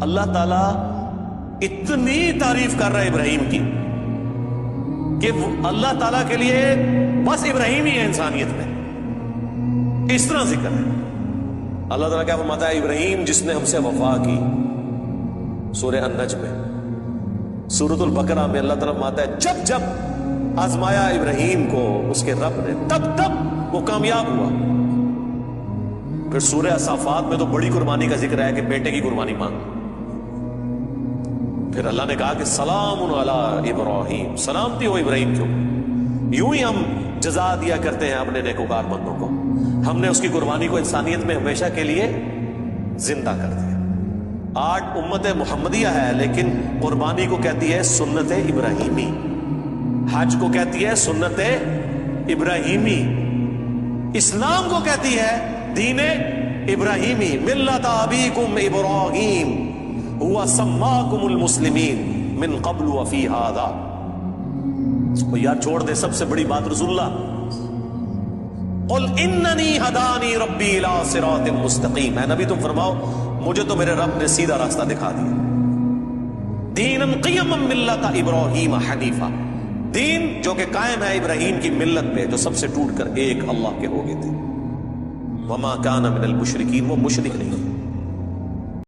اللہ تعالیٰ اتنی تعریف کر رہا ہے ابراہیم کی کہ اللہ تعالیٰ کے لیے بس ابراہیم ہی ہے انسانیت میں، اس طرح ذکر ہے۔ اللہ تعالیٰ کیا فرماتا ہے؟ ابراہیم جس نے ہم سے وفا کی، سورہ النجم میں۔ سورۃ البقرہ میں اللہ تعالیٰ فرماتا ہے جب جب آزمایا ابراہیم کو اس کے رب نے، تب تب وہ کامیاب ہوا۔ پھر سورہ صافات میں تو بڑی قربانی کا ذکر ہے کہ بیٹے کی قربانی مانگ۔ پھر اللہ نے کہا کہ سلام علی ابراہیم، سلامتی ہو ابراہیم کیوں۔ یوں ہی ہم جزا دیا کرتے ہیں اپنے نیکوکار بندوں کو۔ ہم نے اس کی قربانی کو انسانیت میں ہمیشہ کے لیے زندہ کر دیا۔ آج امت محمدیہ ہے لیکن قربانی کو کہتی ہے سنت ابراہیمی، حج کو کہتی ہے سنت ابراہیمی، اسلام کو کہتی ہے دین ابراہیمی۔ ملت ابیکم ابراہیم ہوا سماکم المسلمین من قبل وفی ھذا۔ یار چھوڑ دے سب سے بڑی بات رسول اللہ، قل اننی ہدانی ربی الی صراط مستقیم۔ اے نبی تم فرماؤ مجھے تو میرے رب نے سیدھا راستہ دکھا دیا۔ دینا قیما ملت ابراہیم حنیفا، دین جو کہ قائم ہے ابراہیم کی ملت پہ جو سب سے ٹوٹ کر ایک اللہ کے ہو گئے تھے۔ وما کان من المشرکین، وہ مشرک نہیں۔